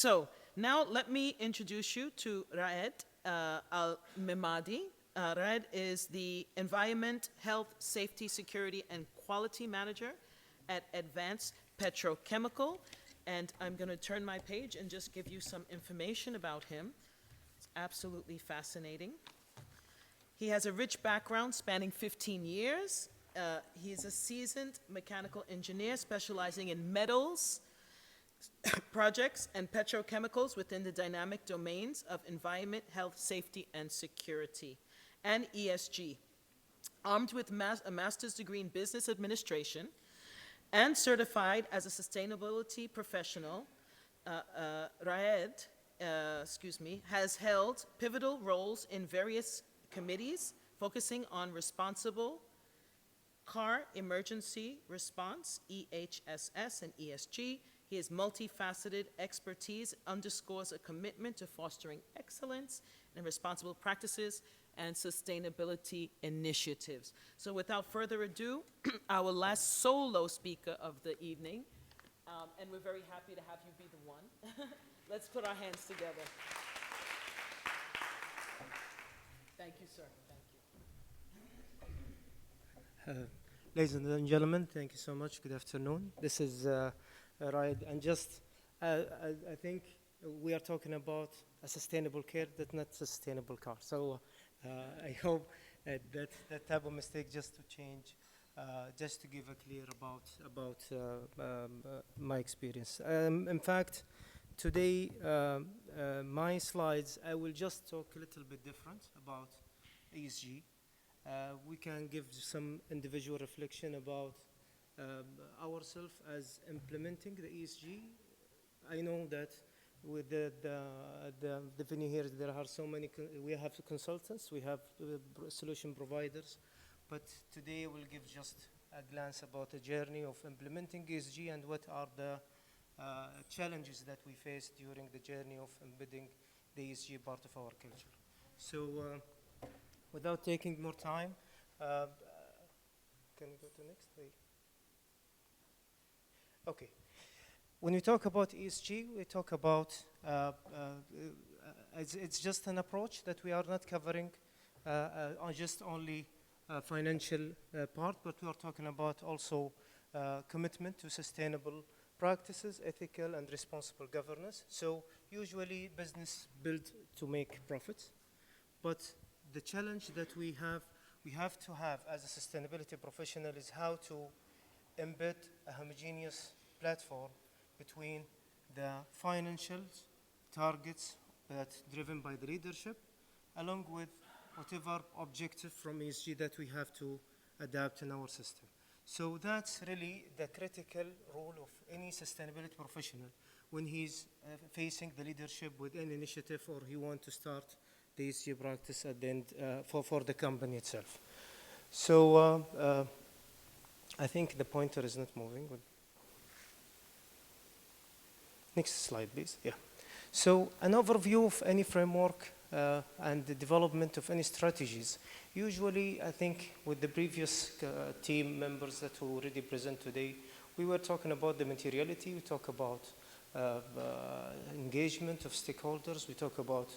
So now let me introduce you to Raeyd Al Mehmadi. Raeyd is the Environment, Health, Safety, Security, and Quality Manager at Advanced Petrochemical. And I'm going to turn my page and just give you some information about him. It's absolutely fascinating. He has a rich background spanning 15 years. He is a seasoned mechanical engineer specializing in metals, projects, and petrochemicals within the dynamic domains of environment, health, safety, and security, and ESG. Armed with a master's degree in business administration and certified as a sustainability professional, Raeyd, has held pivotal roles in various committees focusing on responsible car emergency response, EHSS, and ESG. His multifaceted expertise underscores a commitment to fostering excellence in responsible practices and sustainability initiatives. So without further ado, our last solo speaker of the evening, and we're very happy to have you be the one. Let's put our hands together. Thank you, sir. Thank you. Ladies and gentlemen, thank you so much. Good afternoon. This is Raeyd, and just I think we are talking about a sustainable care, that's not a sustainable car. So I hope that type of mistake just to change, just to give a clear about my experience. In fact, today my slides, I will just talk a little bit different about ESG. We can give some individual reflection about ourselves as implementing the ESG. I know that with the venue here, there are so many, we have consultants, we have solution providers, but today we'll give just a glance about the journey of implementing ESG and what are the challenges that we face during the journey of embedding the ESG part of our culture. So without taking more time, can we go to next? Okay. When we talk about ESG, we talk about, it's just an approach that we are not covering on just only financial part, but we are talking about also commitment to sustainable practices, ethical and responsible governance. So usually business built to make profits, but the challenge that we have to have as a sustainability professional is how to embed a homogeneous platform between the financial targets that's driven by the leadership, along with whatever objective from ESG that we have to adapt in our system. So that's really the critical role of any sustainability professional when he's facing the leadership with an initiative or he wants to start the ESG practice at the end for the company itself. So I think the pointer is not moving. Next slide, please. Yeah. So an overview of any framework and the development of any strategies. Usually, I think with the previous team members that were already present today, we were talking about the materiality, we talk about engagement of stakeholders, we talk about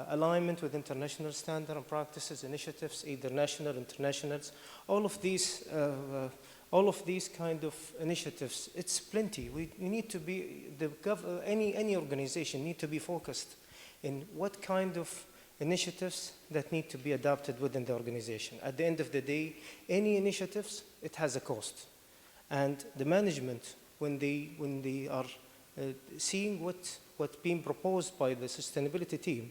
alignment with international standard and practices, initiatives, either national, internationals. All of these kind of initiatives, it's plenty. We need to be, any organization need to be focused in what kind of initiatives that need to be adopted within the organization. At the end of the day, any initiatives, it has a cost. And the management, when they are seeing what's being proposed by the sustainability team,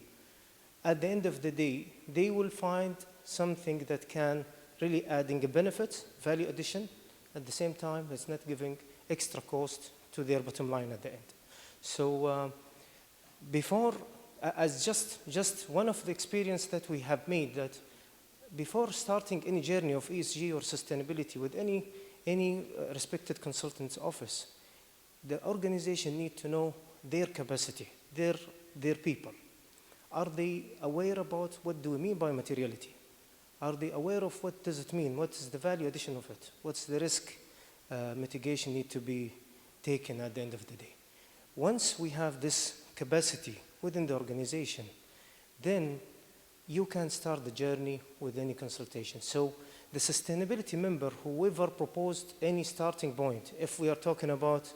at the end of the day, they will find something that can really adding a benefit, value addition. At the same time, it's not giving extra cost to their bottom line at the end. So as just one of the experience that we have made, that before starting any journey of ESG or sustainability with any respected consultant's office, the organization need to know their capacity, their people. Are they aware about what do we mean by materiality? Are they aware of what does it mean? What is the value addition of it? What's the risk mitigation need to be taken at the end of the day? Once we have this capacity within the organization, then you can start the journey with any consultation. So the sustainability member, whoever proposed any starting point, if we are talking about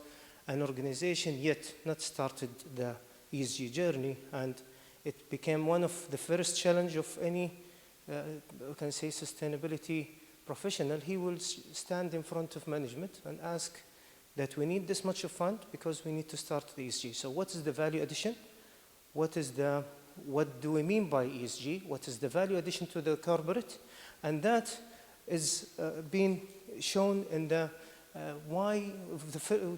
an organization yet not started the ESG journey, and it became one of the first challenge of any, we can say, sustainability professional, he will stand in front of management and ask that we need this much of fund because we need to start the ESG. So what is the value addition? What do we mean by ESG? What is the value addition to the corporate? And that is being shown in the why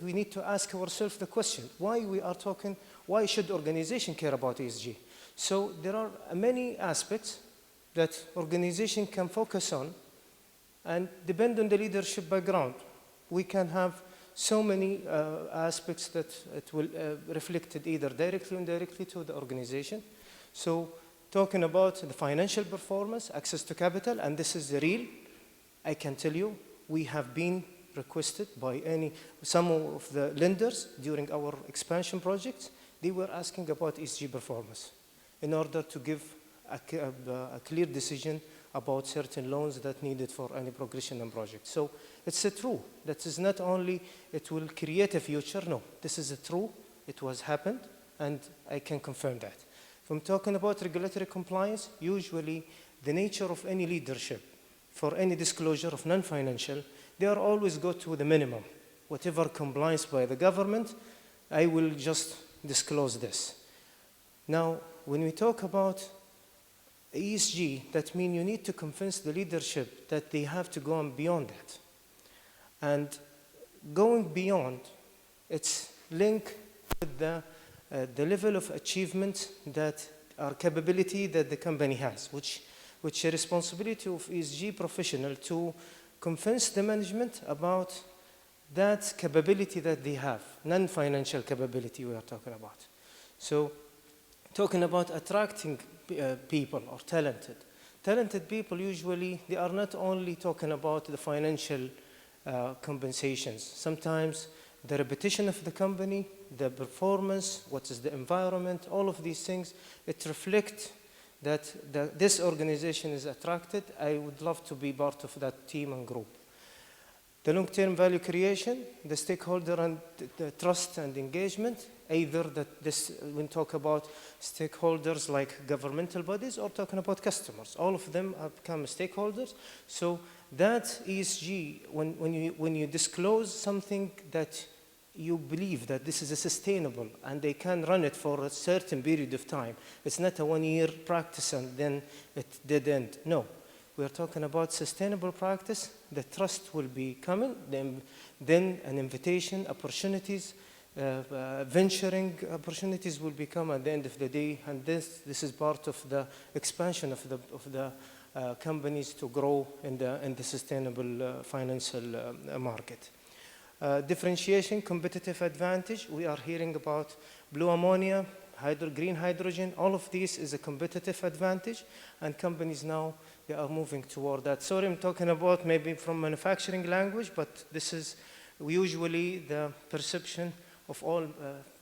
we need to ask ourselves the question, why should organization care about ESG? So there are many aspects that organization can focus on, and depend on the leadership background. We can have so many aspects that it will reflected either directly or indirectly to the organization. So talking about the financial performance, access to capital, and this is real. I can tell you, we have been requested by some of the lenders during our expansion projects. They were asking about ESG performance in order to give a clear decision about certain loans that needed for any progression and project. So it's true. That is not only it will create a future. No, this is true. It was happened, and I can confirm that. If I'm talking about regulatory compliance, usually the nature of any leadership for any disclosure of non-financial, they are always go to the minimum. Whatever compliance by the government, I will just disclose this. Now, when we talk about ESG, that means you need to convince the leadership that they have to go on beyond that. And going beyond, it's linked with the level of achievement that our capability that the company has, which a responsibility of ESG professional to convince the management about that capability that they have, non-financial capability we are talking about. So talking about attracting people or talented people, usually they are not only talking about the financial compensations. Sometimes the reputation of the company, the performance, what is the environment, all of these things, it reflects that this organization is attracted. I would love to be part of that team and group. The long-term value creation, the stakeholder and the trust and engagement, either that this, when talk about stakeholders like governmental bodies or talking about customers, all of them have become stakeholders. So that ESG, when you disclose something that you believe that this is a sustainable and they can run it for a certain period of time, it's not a one-year practice and then it did end. No, we are talking about sustainable practice. The trust will be coming, then an invitation, opportunities, venturing opportunities will become at the end of the day, and this is part of the expansion of the companies to grow in the sustainable financial market. Differentiation, competitive advantage. We are hearing about blue ammonia, green hydrogen. All of these is a competitive advantage, and companies now they are moving toward that. Sorry, I'm talking about maybe from manufacturing language, but this is usually the perception of all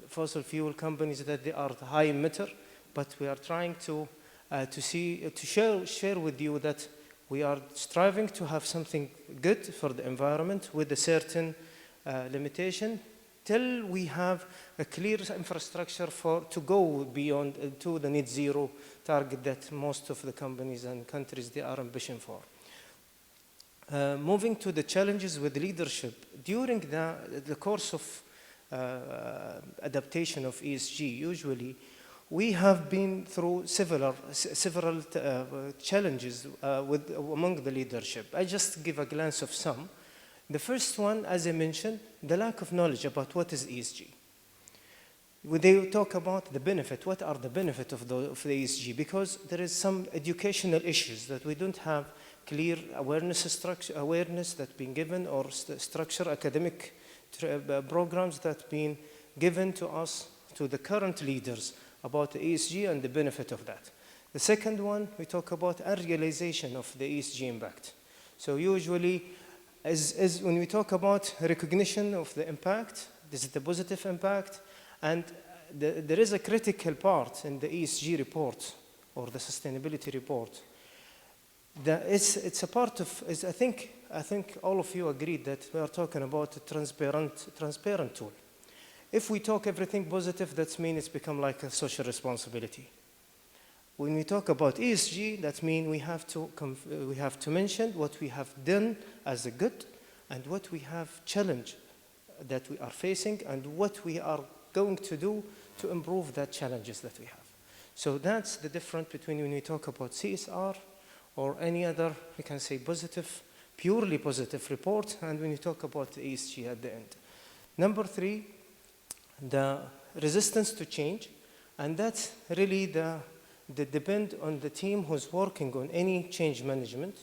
fossil fuel companies that they are the high emitter. But we are trying to share with you that we are striving to have something good for the environment with a certain limitation till we have a clear infrastructure to go beyond to the net zero target that most of the companies and countries they are ambition for. Moving to the challenges with leadership. During the course of adaptation of ESG, usually we have been through several challenges among the leadership. I just give a glance of some. The first one, as I mentioned, the lack of knowledge about what is ESG. When they talk about the benefit, what are the benefits of the ESG? Because there is some educational issues that we don't have clear awareness that's been given or structure academic programs that been given to us, to the current leaders about the ESG and the benefit of that. The second one, we talk about a realization of the ESG impact. So usually, as when we talk about recognition of the impact, this is the positive impact, and there is a critical part in the ESG report or the sustainability report. It's a part of, I think all of you agreed that we are talking about a transparent tool. If we talk everything positive, that means it's become like a social responsibility. When we talk about ESG, that means we have to mention what we have done as a good and what we have challenged that we are facing and what we are going to do to improve that challenges that we have. So that's the difference between when we talk about CSR or any other, we can say positive, purely positive report, and when you talk about the ESG at the end. Number 3, the resistance to change, and that's really the depend on the team who's working on any change management,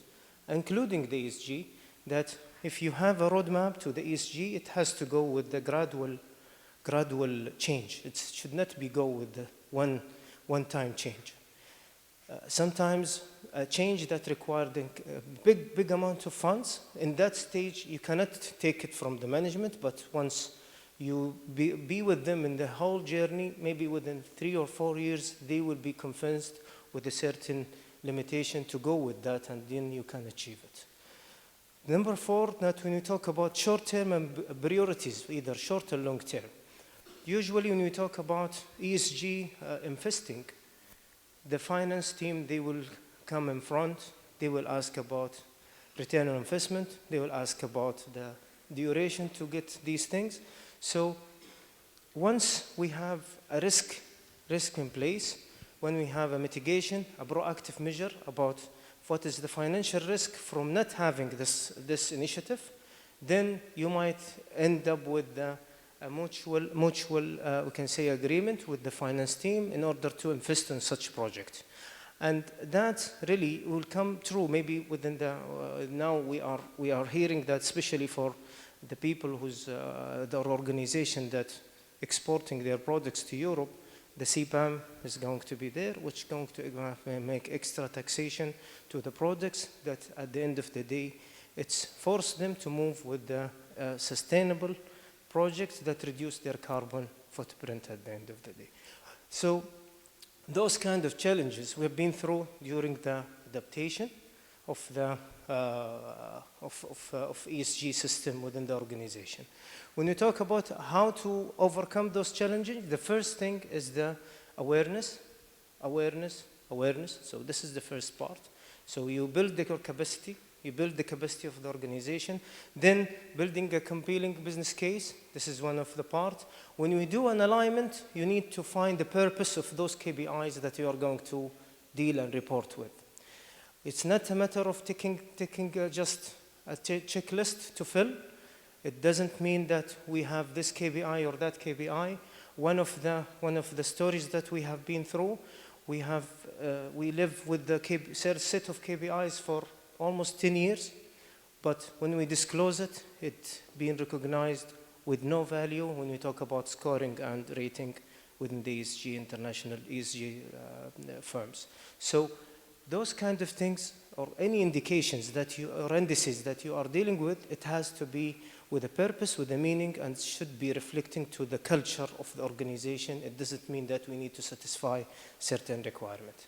including the ESG, that if you have a roadmap to the ESG, it has to go with the gradual change. It should not be go with the one-time change. Sometimes a change that required a big amount of funds, in that stage you cannot take it from the management, but once you be with them in the whole journey, maybe within 3 or 4 years, they will be convinced with a certain limitation to go with that, and then you can achieve it. Number 4, that when you talk about short-term and priorities, either short or long-term, usually when we talk about ESG investing, the finance team, they will come in front, they will ask about return on investment, they will ask about the duration to get these things. So once we have a risk in place, when we have a mitigation, a proactive measure about what is the financial risk from not having this initiative, then you might end up with a mutual we can say agreement with the finance team in order to invest in such project. And that really will come true maybe within the, now we are hearing that especially for the people who's, their organization that exporting their products to Europe, the CBAM is going to be there, which is going to make extra taxation to the products that at the end of the day, it's forced them to move with the sustainable projects that reduce their carbon footprint at the end of the day. So those kind of challenges we've been through during the adaptation of the of ESG system within the organization. When you talk about how to overcome those challenges, the first thing is the awareness. So this is the first part. So you build your capacity, you build the capacity of the organization, then building a compelling business case. This is one of the parts. When you do an alignment, you need to find the purpose of those KPIs that you are going to deal and report with. It's not a matter of taking just a checklist to fill. It doesn't mean that we have this KPI or that KPI. One of the stories that we have been through, we live with the set of KPIs for almost 10 years, but when we disclose it, it's being recognized with no value when we talk about scoring and rating within the ESG, international ESG firms. So those kind of things, or any indications that you, or indices that you are dealing with, it has to be with a purpose, with a meaning, and should be reflecting to the culture of the organization. It doesn't mean that we need to satisfy certain requirements.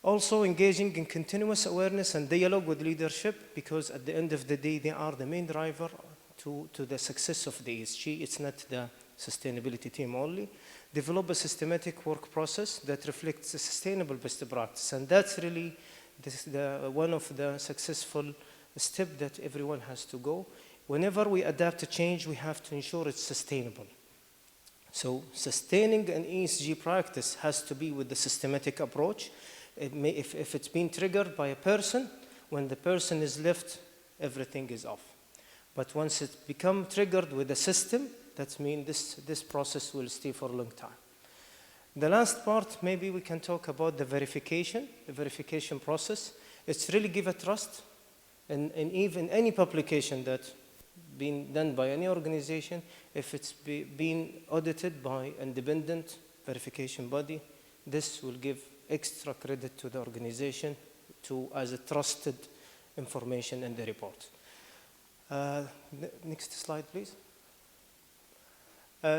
Also engaging in continuous awareness and dialogue with leadership, because at the end of the day, they are the main driver to the success of the ESG. It's not the sustainability team only. Develop a systematic work process that reflects a sustainable best practice. And that's really one of the successful steps that everyone has to go. Whenever we adapt a change, we have to ensure it's sustainable. So sustaining an ESG practice has to be with the systematic approach. If it's been triggered by a person, when the person is left, everything is off. But once it becomes triggered with a system, that means this process will stay for a long time. The last part, maybe we can talk about the verification process. It's really give a trust, and even any publication that's been done by any organization, if it's been audited by independent verification body, this will give extra credit to the organization as a trusted information in the report. Next slide, please.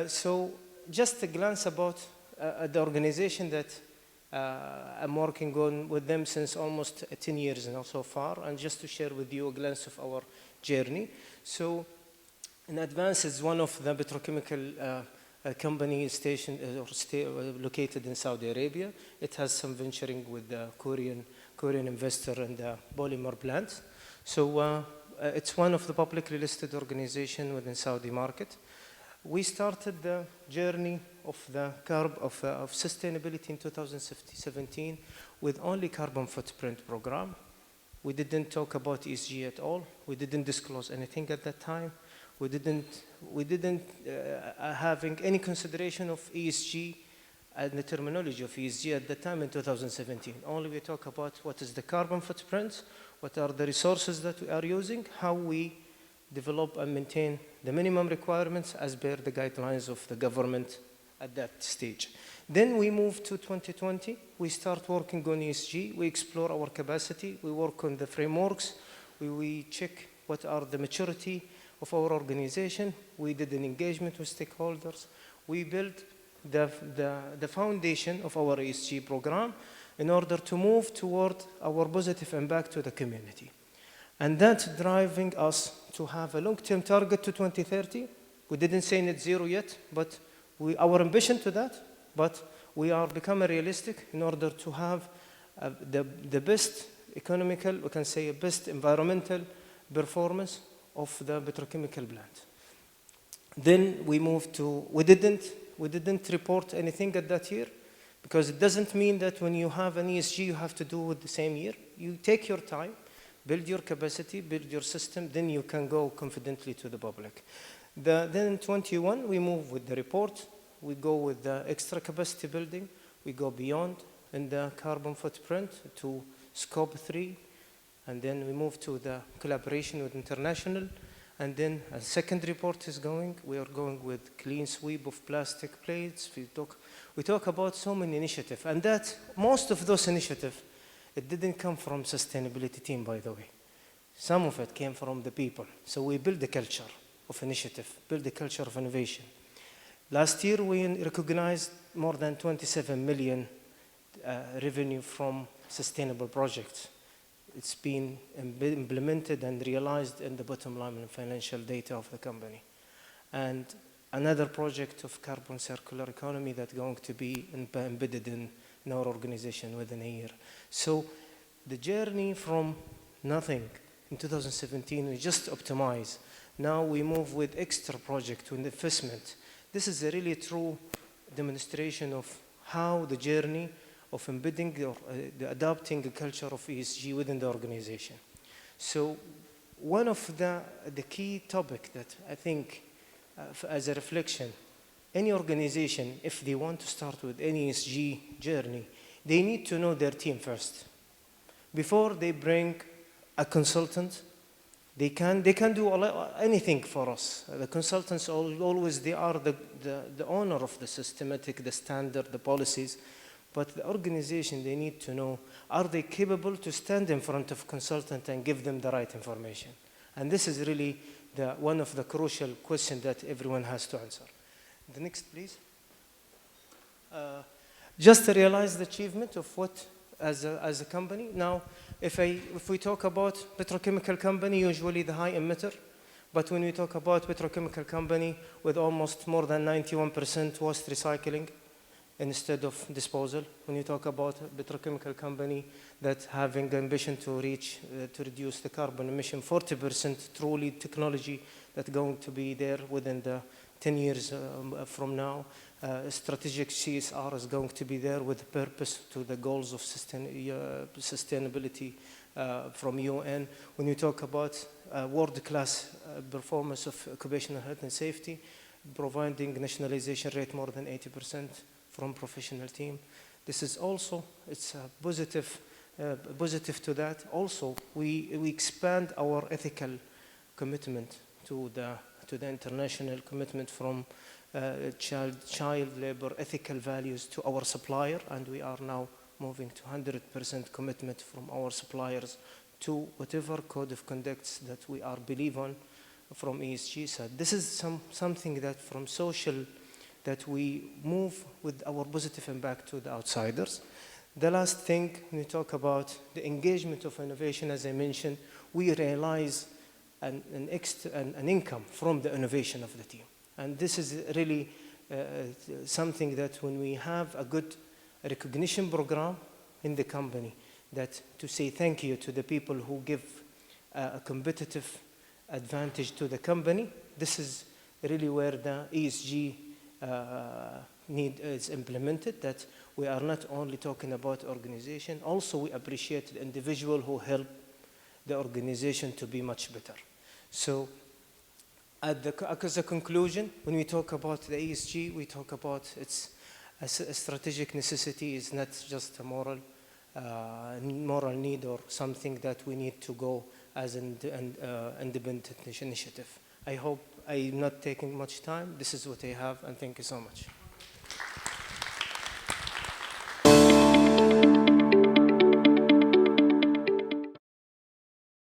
So just a glance about the organization that I'm working on with them since almost 10 years now so far, and just to share with you a glance of our journey. So, Advanced is one of the petrochemical company located in Saudi Arabia. It has some venturing with the Korean investor and the polymer plant. So it's one of the publicly listed organization within Saudi market. We started the journey of of sustainability in 2017 with only carbon footprint program. We didn't talk about ESG at all. We didn't disclose anything at that time. We didn't having any consideration of ESG and the terminology of ESG at the time in 2017. Only we talk about what is the carbon footprint, what are the resources that we are using, how we develop and maintain the minimum requirements as per the guidelines of the government at that stage. Then we move to 2020. We start working on ESG. We explore our capacity. We work on the frameworks. We check what are the maturity of our organization. We did an engagement with stakeholders. We built the foundation of our ESG program in order to move toward our positive impact to the community. And that's driving us to have a long-term target to 2030. We didn't say net zero yet, but our ambition to that, but we are becoming realistic in order to have the best economical, we can say best environmental performance of the petrochemical plant. Then we moved to, we didn't report anything at that year, because it doesn't mean that when you have an ESG, you have to do it the same year. You take your time, build your capacity, build your system, then you can go confidently to the public. Then in 21, we move with the report. We go with the extra capacity building. We go beyond in the carbon footprint to scope 3. And then we move to the collaboration with international. And then a second report is going. We are going with clean sweep of plastic plates. We talk about so many initiatives. And that most of those initiatives, it didn't come from sustainability team, by the way. Some of it came from the people. So we build the culture of initiative, build the culture of innovation. Last year, we recognized more than 27 million revenue from sustainable projects. It's been implemented and realized in the bottom line and financial data of the company. And another project of carbon circular economy that's going to be embedded in our organization within a year. So the journey from nothing in 2017, we just optimize. Now we move with extra project, with investment. This is a really true demonstration of how the journey of embedding or adopting a culture of ESG within the organization. So one of the key topic that I think as a reflection, any organization, if they want to start with any ESG journey, they need to know their team first. Before they bring a consultant, they can do anything for us. The consultants always, they are the owner of the systematic, the standard, the policies. But the organization, they need to know, are they capable to stand in front of consultant and give them the right information? And this is really one of the crucial questions that everyone has to answer. The next, please. Just to realize the achievement of what as a company. Now, if we talk about petrochemical company, usually the high emitter. But when we talk about petrochemical company with almost more than 91% waste recycling, instead of disposal, when you talk about a petrochemical company that having the ambition to reduce the carbon emission 40%, truly technology that's going to be there within the 10 years from now. Strategic CSR is going to be there with purpose to the goals of sustainability from UN. When you talk about world-class performance of occupational health and safety, providing nationalization rate more than 80%, from professional team. This is also, it's a positive to that. Also, we expand our ethical commitment to the international commitment from child labor, ethical values to our supplier, and we are now moving to 100% commitment from our suppliers to whatever code of conducts that we are believe on from ESG side. This is something that from social that we move with our positive impact to the outsiders. The last thing, when we talk about the engagement of innovation, as I mentioned, we realize an income from the innovation of the team. And this is really something that when we have a good recognition program in the company, that to say thank you to the people who give a competitive advantage to the company, this is really where the ESG need is implemented, that we are not only talking about organization, also we appreciate the individual who help the organization to be much better. So as a conclusion, when we talk about the ESG, we talk about it's a strategic necessity. It's not just a moral need or something that we need to go as an independent initiative. I hope I'm not taking much time. This is what I have, and thank you so much.